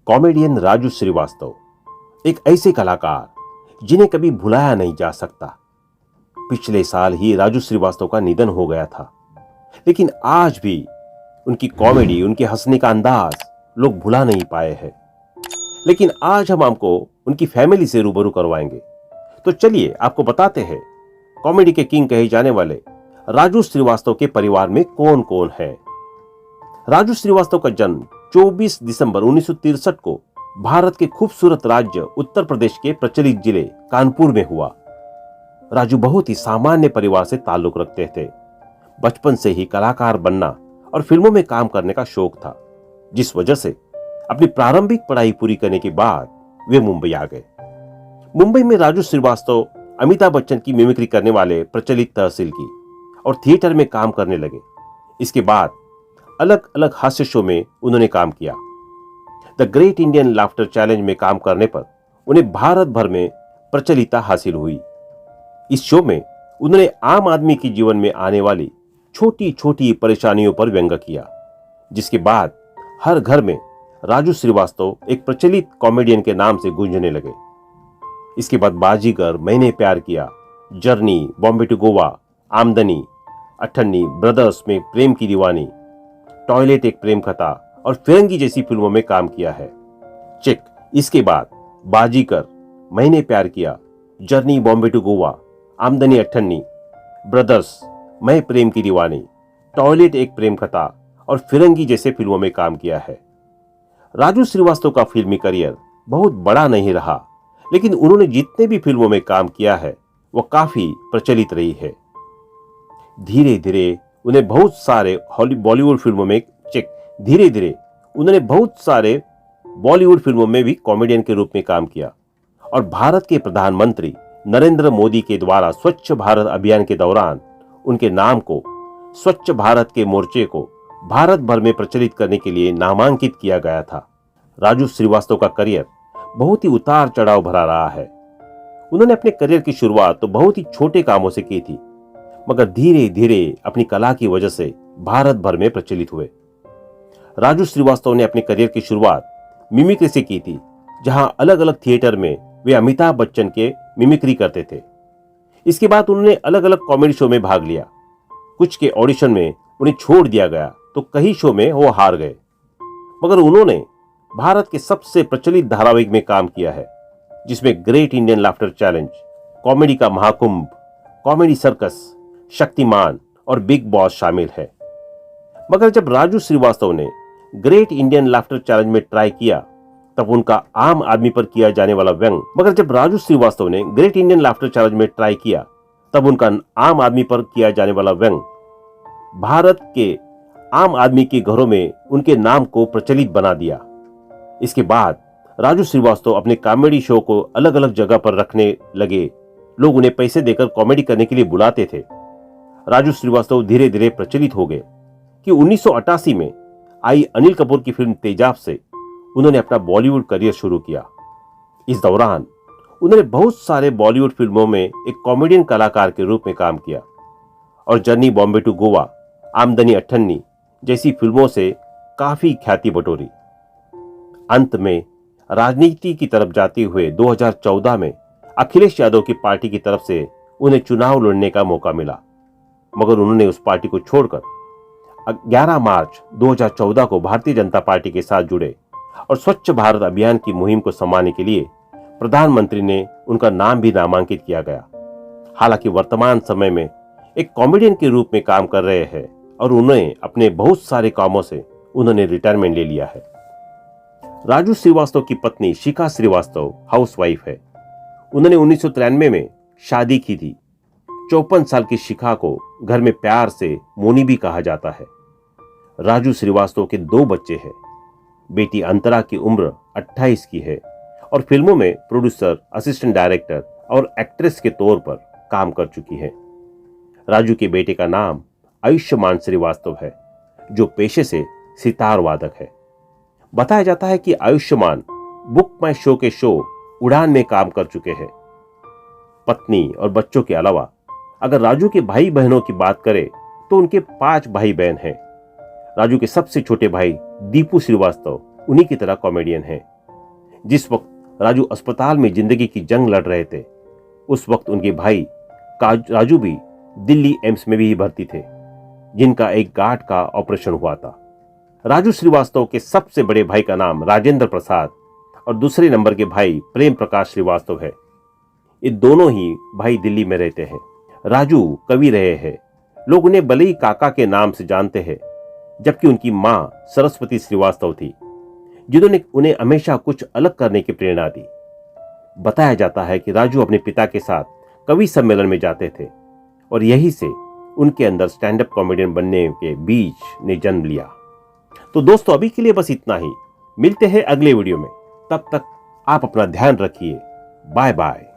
Comedian Raju Srivastava एक ऐसे कलाकार जिन्हें कभी भुलाया नहीं जा सकता। पिछले साल ही राजू श्रीवास्तव का निधन हो गया था, लेकिन आज भी उनकी कॉमेडी, उनके हंसने का अंदाज लोग भुला नहीं पाए हैं। लेकिन आज हम आपको उनकी फैमिली से रूबरू करवाएंगे। तो चलिए आपको बताते हैं कॉमेडी के किंग कहे जाने वाले राजू श्रीवास्तव के परिवार में कौन कौन है। राजू श्रीवास्तव का जन्म 24 दिसंबर 1963 को भारत के खूबसूरत राज्य उत्तर प्रदेश के प्रचलित जिले कानपुर में हुआ। राजू बहुत ही सामान्य परिवार से ताल्लुक रखते थे। बचपन से ही कलाकार बनना और फिल्मों में काम करने का शौक था, जिस वजह से अपनी प्रारंभिक पढ़ाई पूरी करने के बाद वे मुंबई आ गए। मुंबई में राजू श्रीवास्तव अमिताभ बच्चन की मिमिक्री करने वाले प्रचलित तहसील की और थिएटर में काम करने लगे। इसके बाद अलग अलग हास्य शो में उन्होंने काम किया। The great Indian laughter challenge में काम करने पर उन्हें भारत भर में प्रचलितता हासिल हुई। इस शो में उन्होंने आम आदमी के जीवन में आने वाली छोटी छोटी परेशानियों पर व्यंग किया, जिसके बाद हर घर में राजू श्रीवास्तव एक प्रचलित कॉमेडियन के नाम से गूंजने लगे। इसके बाद बाजीगर, मैंने प्यार किया, जर्नी, बॉम्बे टू गोवा, आमदनी, अठन्नी, ब्रदर्स में प्रेम की दीवानी, टॉयलेट एक प्रेम कथा और फिरंगी जैसी फिल्मों में काम किया है। चेक। इसके बाद बाजीगर, मैंने प्यार किया, जर्नी, बॉम्बे टू गोवा, आमदनी, अठन्नी, ब्रदर्स, मैं प्रेम की दीवानी, टॉयलेट एक प्रेम कथा और फिरंगी जैसे फिल्मों में काम किया है। राजू श्रीवास्तव का फिल्मी करियर बहुत बड़ा नहीं रहा, लेकिन उन्होंने जितने भी फिल्मों में काम किया है वह काफी प्रचलित रही है। धीरे धीरे उन्हें बहुत सारे बॉलीवुड फिल्मों में उन्होंने बहुत सारे बॉलीवुड फिल्मों में भी कॉमेडियन के रूप में काम किया और भारत के प्रधानमंत्री नरेंद्र मोदी के द्वारा स्वच्छ भारत अभियान के दौरान उनके नाम को स्वच्छ भारत के मोर्चे को भारत भर में प्रचलित करने के लिए नामांकित किया गया था। राजू श्रीवास्तव का करियर बहुत ही उतार चढ़ाव भरा रहा है। उन्होंने अपने करियर की शुरुआत तो बहुत ही छोटे कामों से की थी, मगर धीरे धीरे अपनी कला की वजह से भारत भर में प्रचलित हुए। राजू श्रीवास्तव ने अपने करियर की शुरुआत मिमिक्री से की थी, जहां अलग अलग थिएटर में वे अमिताभ बच्चन के मिमिक्री करते थे। इसके बाद उन्होंने अलग अलग कॉमेडी शो में भाग लिया। कुछ के ऑडिशन में उन्हें छोड़ दिया गया तो कई शो में वो हार गए, मगर उन्होंने भारत के सबसे प्रचलित धारावाहिक में काम किया है, जिसमें great Indian laughter challenge, comedy का महाकुंभ, कॉमेडी सर्कस, शक्तिमान और बिग बॉस शामिल है। मगर जब राजू श्रीवास्तव ने ग्रेट इंडियन लाफ्टर चैलेंज में ट्राई किया तब उनका आम आदमी पर किया जाने वाला व्यंग भारत के आम आदमी के घरों में उनके नाम को प्रचलित बना दिया। इसके बाद राजू श्रीवास्तव अपने कॉमेडी शो को अलग अलग जगह पर रखने लगे। लोग उन्हें पैसे देकर कॉमेडी करने के लिए बुलाते थे। राजू श्रीवास्तव धीरे धीरे प्रचलित हो गए कि 1988 में आई अनिल कपूर की फिल्म तेजाब से उन्होंने अपना बॉलीवुड करियर शुरू किया। इस दौरान उन्होंने बहुत सारे बॉलीवुड फिल्मों में एक कॉमेडियन कलाकार के रूप में काम किया और जर्नी, बॉम्बे टू गोवा, आमदनी, अठन्नी जैसी फिल्मों से काफी ख्याति बटोरी। अंत में राजनीति की तरफ जाते हुए 2014 में अखिलेश यादव की पार्टी की तरफ से उन्हें चुनाव लड़ने का मौका मिला, मगर उन्होंने उस पार्टी को छोड़कर 11 मार्च 2014 को भारतीय जनता पार्टी के साथ जुड़े और स्वच्छ भारत अभियान की मुहिम को संभालने के लिए प्रधानमंत्री ने उनका नाम भी नामांकित किया गया। हालांकि वर्तमान समय में एक कॉमेडियन के रूप में काम कर रहे हैं और उन्हें अपने बहुत सारे कामों से उन्होंने रिटायरमेंट ले लिया है। राजू श्रीवास्तव की पत्नी शिखा श्रीवास्तव हाउसवाइफ है। उन्होंने 1993 में शादी की थी। 54 साल की शिखा को घर में प्यार से मोनी भी कहा जाता है। राजू श्रीवास्तव के 2 बच्चे हैं। बेटी अंतरा की उम्र 28 की है और फिल्मों में प्रोड्यूसर, असिस्टेंट डायरेक्टर और एक्ट्रेस के तौर पर काम कर चुकी है। राजू के बेटे का नाम आयुष्मान श्रीवास्तव है, जो पेशे से सितार वादक है। बताया जाता है कि आयुष्मान बुक माई शो के शो उड़ान में काम कर चुके हैं। पत्नी और बच्चों के अलावा अगर राजू के भाई बहनों की बात करें तो उनके 5 भाई बहन हैं। राजू के सबसे छोटे भाई दीपू श्रीवास्तव उन्हीं की तरह कॉमेडियन हैं। जिस वक्त राजू अस्पताल में जिंदगी की जंग लड़ रहे थे, उस वक्त उनके भाई राजू भी दिल्ली एम्स में भी भर्ती थे, जिनका एक गार्ड का ऑपरेशन हुआ था। राजू श्रीवास्तव के सबसे बड़े भाई का नाम राजेंद्र प्रसाद और दूसरे नंबर के भाई प्रेम प्रकाश श्रीवास्तव है। ये दोनों ही भाई दिल्ली में रहते हैं। राजू कवि रहे हैं। लोग उन्हें भले ही काका के नाम से जानते हैं, जबकि उनकी मां सरस्वती श्रीवास्तव थी, जिन्होंने उन्हें हमेशा कुछ अलग करने की प्रेरणा दी। बताया जाता है कि राजू अपने पिता के साथ कवि सम्मेलन में जाते थे और यही से उनके अंदर स्टैंड अप कॉमेडियन बनने के बीज ने जन्म लिया। तो दोस्तों, अभी के लिए बस इतना ही। मिलते हैं अगले वीडियो में। तब तक आप अपना ध्यान रखिए। Bye bye.